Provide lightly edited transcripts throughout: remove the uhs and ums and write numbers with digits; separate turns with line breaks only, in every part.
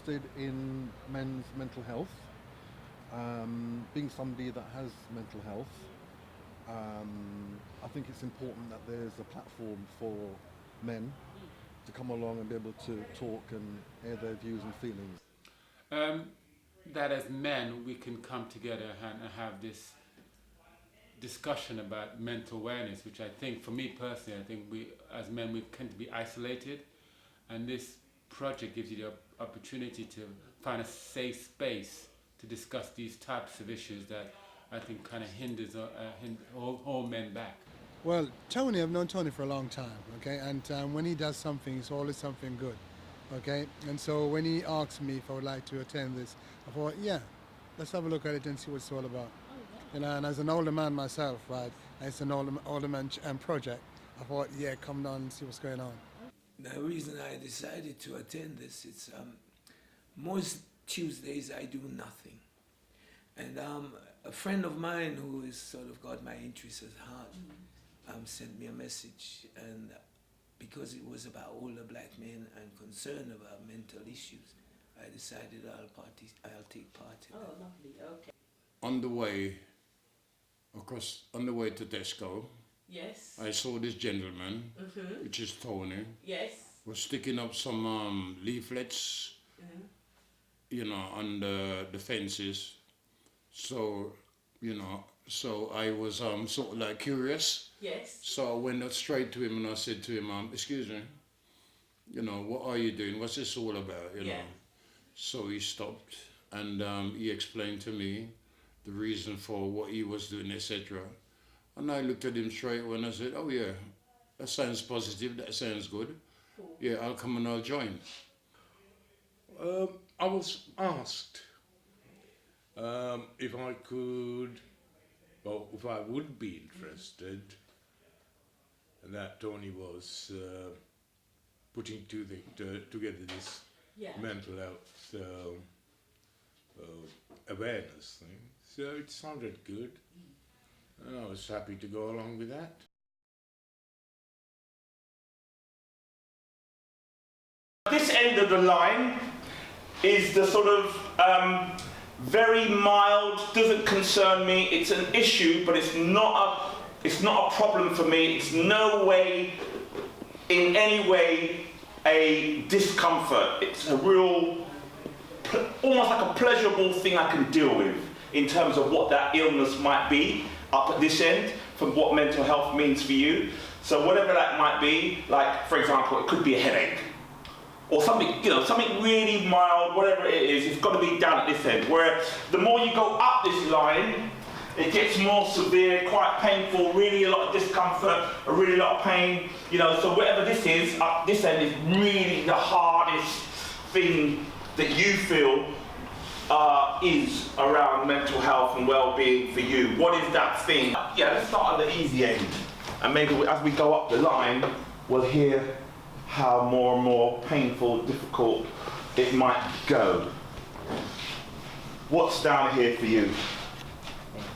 interested in men's mental health. Being somebody that has mental health, I think it's important that there's a platform for men to come along and be able to talk and air their views and feelings.
That as men we can come together and have this discussion about mental awareness, which I think, for me personally, I think we as men we tend to be isolated, and this project gives you the opportunity to find a safe space to discuss these types of issues that I think kind of hinders all men back.
Well, Tony, I've known Tony for a long time, okay, and when he does something, it's always something good, okay, and so when he asked me if I would like to attend this, I thought, yeah, let's have a look at it and see what it's all about. You know, and as an older man myself, right, it's an Olderman project, I thought, yeah, come down and see what's going on.
The reason I decided to attend this, it's most Tuesdays I do nothing. And a friend of mine who has sort of got my interest at heart sent me a message, and because it was about older black men and concern about mental issues, I decided I'll take part in it.
Oh, lovely, okay.
On the way to Tesco,
Yes.
I saw this gentleman, which is Tony,
Yes.
was sticking up some leaflets, you know, on the fences. So, you know, so I was sort of like curious.
Yes.
So I went up straight to him and I said to him, excuse me, you know, what are you doing? What's this all about, you know? So he stopped and he explained to me the reason for what he was doing, etc. And I looked at him straight away and I said, oh yeah, that sounds positive, that sounds good.
Cool.
Yeah, I'll come and I'll join. I was asked if I could, well, if I would be interested, and that Tony was putting together this mental health awareness thing. So it sounded good, and I was happy to go along with that.
This end of the line is the sort of very mild, doesn't concern me. It's an issue, but it's not a problem for me. It's no way, in any way, a discomfort. It's a real, almost like a pleasurable thing I can deal with in terms of what that illness might be up at this end, from what mental health means for you. So whatever that might be, like for example, it could be a headache, or something, you know, something really mild, whatever it is, it's got to be down at this end. Where the more you go up this line, it gets more severe, quite painful, really a lot of discomfort, a really lot of pain, you know, so whatever this is, up this end is really the hardest thing that you feel is around mental health and well-being for you. What is that thing? Yeah, let's start at the easy end. And maybe as we go up the line, we'll hear how more and more painful, difficult it might go. What's down here for you?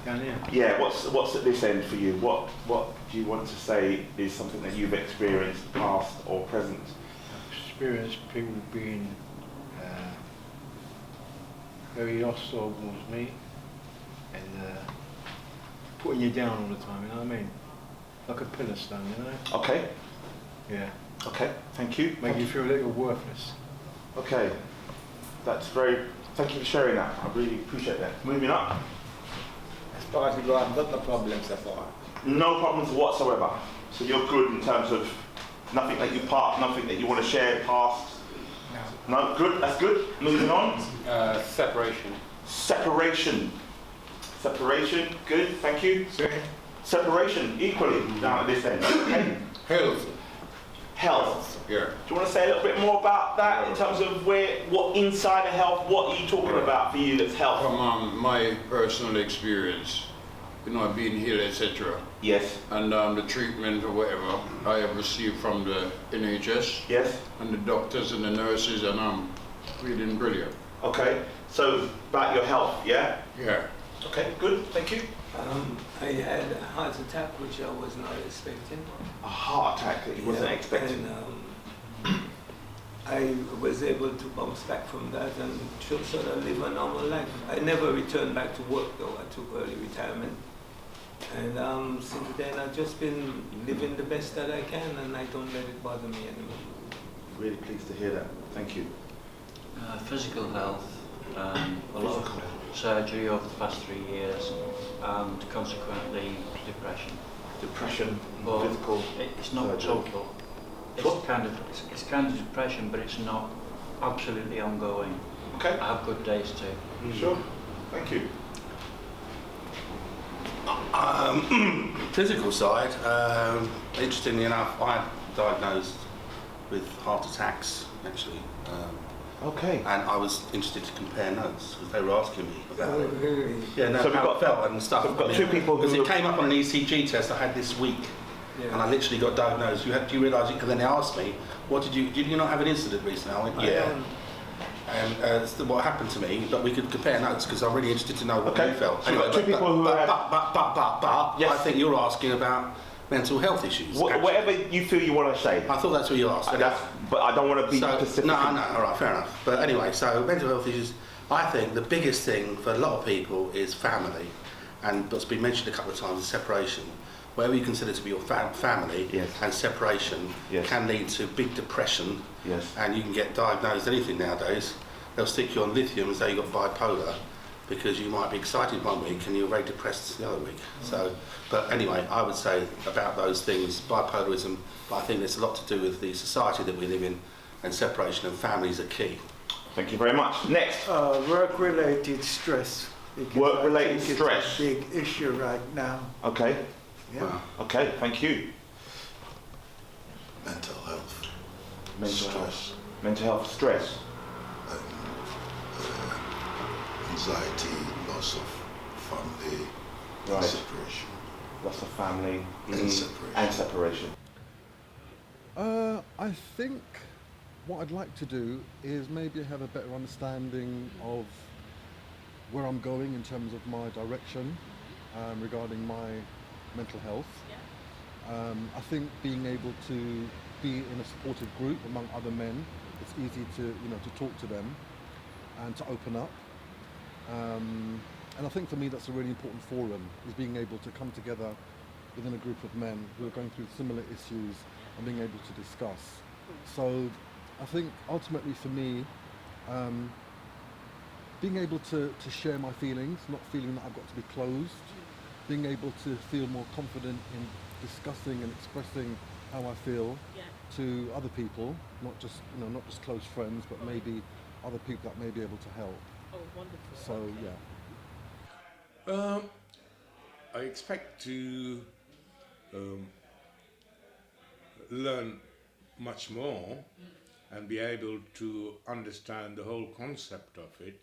Down here?
Yeah, what's at this end for you? What do you want to say is something that you've experienced, past or present?
I've experienced people being very hostile towards me and putting you down all the time, you know what I mean? Like a pillar stone, you know?
Okay.
Yeah.
Okay, thank you.
Make you feel a little worthless.
Okay, that's thank you for sharing that. I really appreciate that. Moving up.
As far as you go, I've got no problems so far.
No problems whatsoever. So you're good in terms of nothing that you nothing that you want to share past. No, good. That's good. Moving on.
Separation.
Separation. Separation. Good. Thank you. Separation equally down at this end. Okay.
Health.
Health.
Yeah.
Do you want to say a little bit more about that in terms of what inside of health? What are you talking about for you that's health?
From my personal experience, you know, being healed, etc.
Yes.
And the treatment or whatever I have received from the NHS.
Yes.
And the doctors and the nurses, and I'm feeling brilliant.
Okay. So about your health, yeah?
Yeah.
Okay. Good. Thank you.
I had a heart attack which I was not expecting.
A heart attack that you wasn't expecting.
And, I was able to bounce back from that and sort of live a normal life. I never returned back to work though. I took early retirement. And since then I've just been living the best that I can, and I don't let it bother me anymore.
Really pleased to hear that. Thank you.
Physical health, a lot of surgery over the past 3 years, and consequently depression.
Depression,
But
physical.
it's not
surgery.
total. It's kind of depression, but it's not absolutely ongoing.
Okay.
I have good days too.
Sure. Thank you.
Physical side, interestingly enough, I am diagnosed with heart attacks actually,
Okay.
and I was interested to compare notes because they were asking me about it.
Really?
Yeah, no,
So we've
how
got-
it felt and stuff.
we've got two people who
because it
look-
came up on an ECG test I had this week, and I literally got diagnosed. Do you realise it? Because then they asked me, did you not have an incident recently? I went, yeah. And what happened to me, but we could compare notes because I'm really interested to know what
Okay.
you felt.
So we've got two people who
but,
had-
but,
Yes.
I think you're asking about mental health issues. actually.
Whatever you feel you want to say.
I thought that's what you asked.
But I don't want to be
So,
specific.
no, all right, fair enough. But anyway, so mental health issues, I think the biggest thing for a lot of people is family, and what's been mentioned a couple of times is separation. Whatever you consider to be your family,
Yes.
and separation
Yes.
can lead to big depression,
Yes.
and you can get diagnosed anything nowadays. They'll stick you on lithium and say you've got bipolar, because you might be excited one week and you're very depressed the other week. So, but anyway, I would say about those things, bipolarism, but I think there's a lot to do with the society that we live in, and separation of families are key.
Thank you very much. Next.
Work-related stress. because
Work-related
I think
stress.
It's a big issue right now.
Okay.
Yeah.
Wow.
Okay. Thank you.
Mental health,
Mental
stress,
health. Mental health stress.
anxiety, loss of family,
Right.
separation.
Loss of family
And separation.
and separation.
I think what I'd like to do is maybe have a better understanding of where I'm going in terms of my direction regarding my mental health. I think being able to be in a supportive group among other men, it's easy to talk to them and to open up. And I think for me that's a really important forum, is being able to come together within a group of men who are going through similar issues and being able to discuss. So I think ultimately for me, being able to share my feelings, not feeling that I've got to be closed, being able to feel more confident in discussing and expressing how I feel to other people, not just close friends, but maybe other people that may be able to help.
Oh, wonderful.
So
I expect to learn much more and be able to understand the whole concept of it.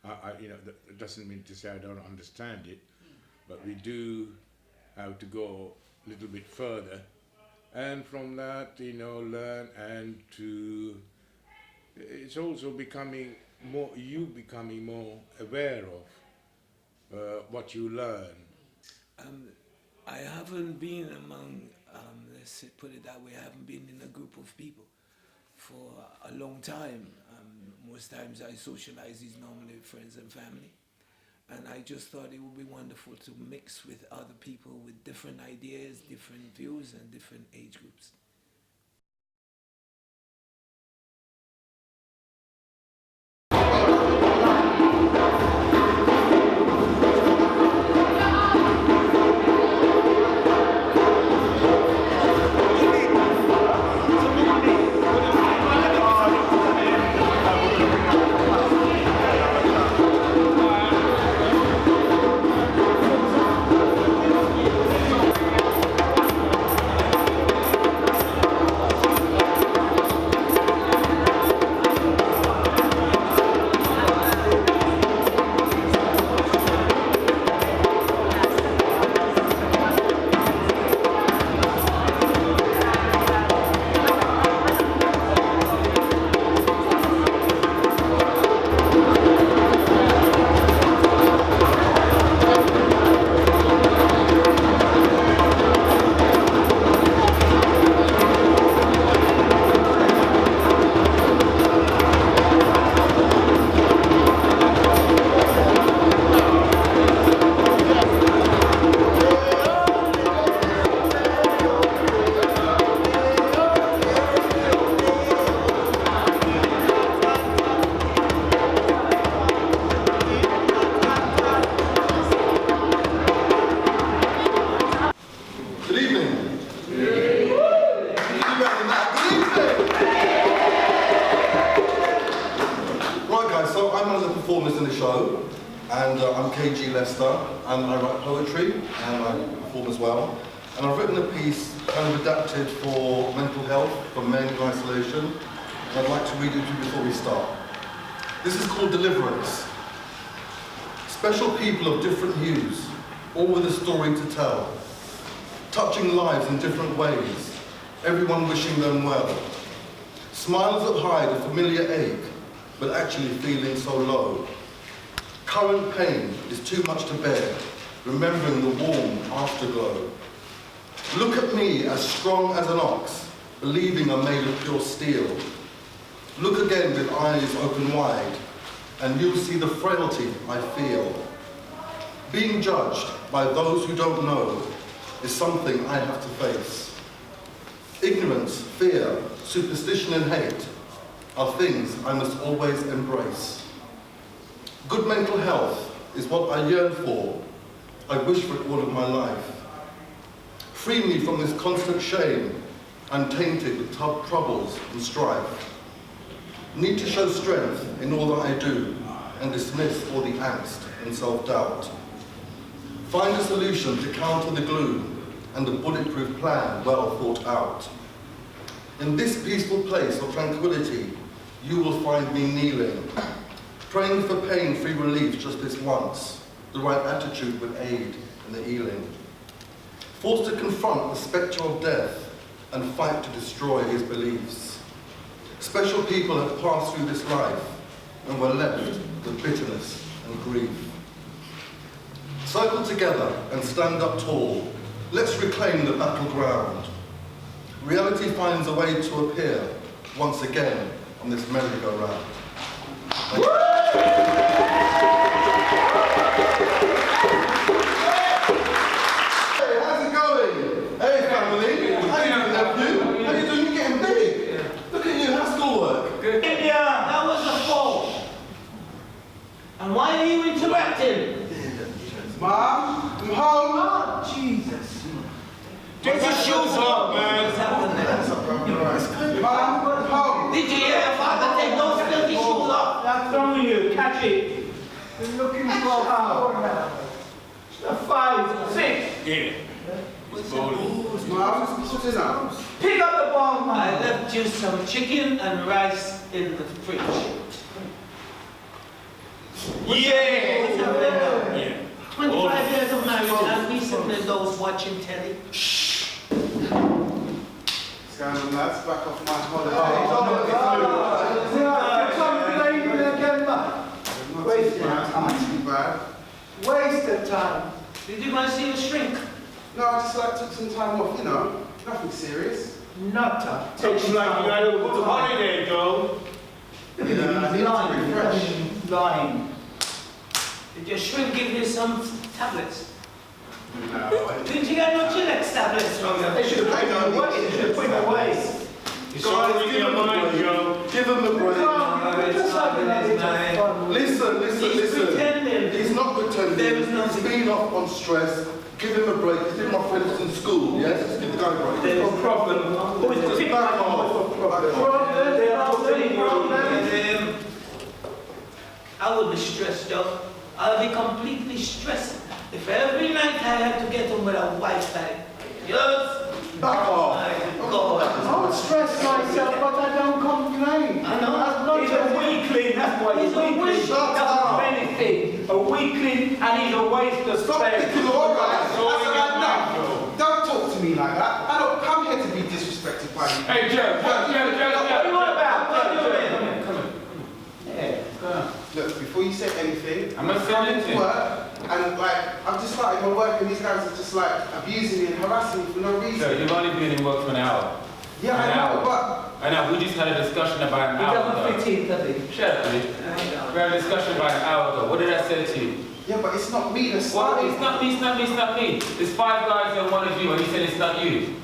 That doesn't mean to say I don't understand it, but we do have to go a little bit further, and from that, learn, and to. It's also becoming more aware of what you learn.
I haven't been among, let's put it that way, I haven't been in a group of people for a long time. Most times I socialize is normally with friends and family. And I just thought it would be wonderful to mix with other people with different ideas, different views, and different age groups.
I'm KG Lester, and I write poetry, and I perform as well. And I've written a piece kind of adapted for mental health, for men in isolation, and I'd like to read it to you before we start. This is called Deliverance. Special people of different hues, all with a story to tell, touching lives in different ways, everyone wishing them well. Smiles that hide a familiar ache, but actually feeling so low. Current pain is too much to bear, remembering the warm afterglow. Look at me as strong as an ox, believing I'm made of pure steel. Look again with eyes open wide, and you'll see the frailty I feel. Being judged by those who don't know is something I have to face. Ignorance, fear, superstition and hate are things I must always embrace. Good mental health is what I yearn for. I wish for it all of my life. Free me from this constant shame, I'm tainted with troubles and strife. Need to show strength in all that I do and dismiss all the angst and self-doubt. Find a solution to counter the gloom and a bulletproof plan well thought out. In this peaceful place of tranquility, you will find me kneeling, praying for pain-free relief just this once. The right attitude would aid in the healing. Forced to confront the spectre of death and fight to destroy his beliefs. Special people have passed through this life and were left with bitterness and grief. Circle together and stand up tall. Let's reclaim the battleground. Reality finds a way to appear once again on this merry-go-round. Thank you. Hey, how's it going? Hey, family. How you doing, nephew? How you doing? You're getting big. Look at you. How's schoolwork?
Good. Yeah, that was a fault. And why are you interrupting?
Mom, I'm home.
Oh, Jesus.
Get your shoes off, man.
Mom, I'm home.
Did you hear Father take those filthy shoes off?
That's on you. Catch it.
We're looking for a flower now.
5, 6. Yeah.
Mom, what's this now?
Pick up the ball, man.
I left you some chicken and rice in the fridge.
Yeah.
What's happening now?
Yeah.
25 years of marriage and we sitting in those watching telly.
What's going on, lads? Back off my holiday.
Wasted time. Wasted time.
Did you guys see the shrink?
No, I just took some time off, nothing serious.
Not tough.
Looks like you had a good holiday, Joe.
Yeah, I need to refresh.
Lying.
Did your shrink give you some tablets?
No,
Did you get no Chilex tablets from them?
They should have put them away. They should have put them away.
It's all in your mind, Joe.
Give him a break.
It's not in his mind.
Listen.
He's pretending.
He's not pretending.
There is nothing.
He's been off on stress. Give him a break. He's doing my friends in school, yes? Let's give the guy a break.
There is
No problem. Who is the
Just
big
back
man?
off.
I would be stressed out. I'll be completely stressed if every night I had to get home with a Wi-Fi. Yes.
Back off.
My God.
I would stress myself, but I don't complain.
I know.
He's a weakling, that's why he's a weakling.
Shut up.
Anything. A weakling and he's a waste of
Stop
space.
picking all right.
Don't talk to me like that. I don't come here to be disrespected by you.
Hey, Joe.
What are you on about? What are you doing?
Come on.
Yeah, go on.
Look, before you say anything,
I'm not saying
come into
anything.
work and I've just started my work and these guys are just abusing me and harassing me for no reason.
So you've only been in work for an hour.
Yeah, I know, but
I know, we just had a discussion about an
He
hour
doesn't
ago.
fit in, does he?
Shut up, please. We had a discussion about an hour ago. What did I say to you?
yeah, but it's not me that's
Well,
starting.
it's not me, it's not me, it's not me. There's 5 guys and 1 of you, and you said it's not you.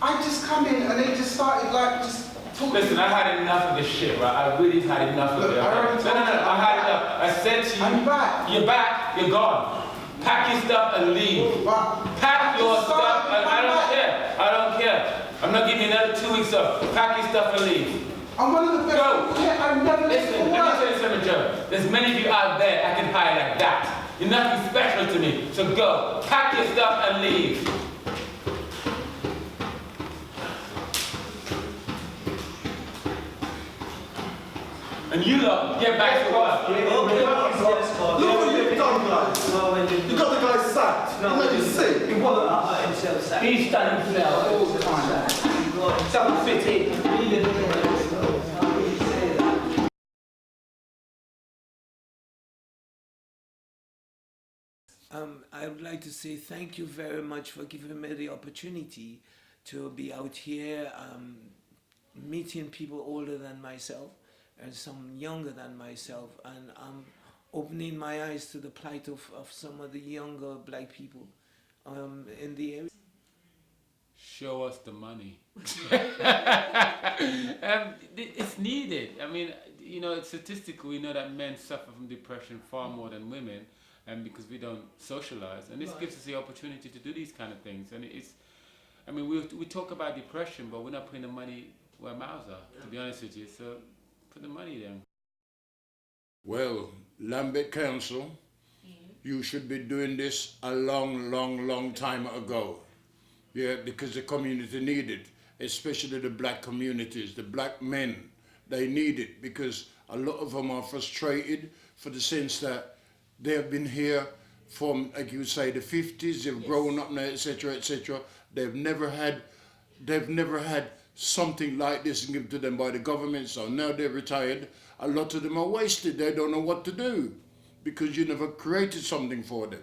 I just come in and they just started just talking.
Listen, I had enough of this shit, right? I really had enough of
Look,
it.
I already
No,
told you.
I had enough. I said to you,
I'm back.
you're back, you're gone. Pack your stuff and leave.
But
Pack your
just
stuff,
started,
and I
I'm
don't
back.
care. I don't care. I'm not giving you another 2 weeks off. Pack your stuff and leave.
I'm one of the best
Go.
people here. I'm never late
Listen,
for
let me
work.
tell you something, Joe. There's many of you out there I can hire like that. You're nothing special to me. So go, pack your stuff and leave. And you lot, get back to work.
Look what you've done, guys. You got the guy sacked.
No,
you see.
He wasn't himself sacked. He's done himself all the time. Doesn't fit in.
I would like to say thank you very much for giving me the opportunity to be out here meeting people older than myself and some younger than myself, and opening my eyes to the plight of some of the younger black people in the area.
Show us the money. It's needed. I mean, you know, statistically, we know that men suffer from depression far more than women, and because we don't socialize, and this gives us the opportunity to do these kind of things. And it's, I mean, we talk about depression, but we're not putting the money where mouths are, to be honest with you. So put the money down.
Well, Lambeth Council, you should be doing this a long time ago. Yeah, because the community need it, especially the black communities, the black men, they need it because a lot of them are frustrated for the sense that they have been here from, like you say, the 50s, they've grown up now, etc., etc. They've never had something like this given to them by the government, so now they're retired. A lot of them are wasted, they don't know what to do because you never created something for them.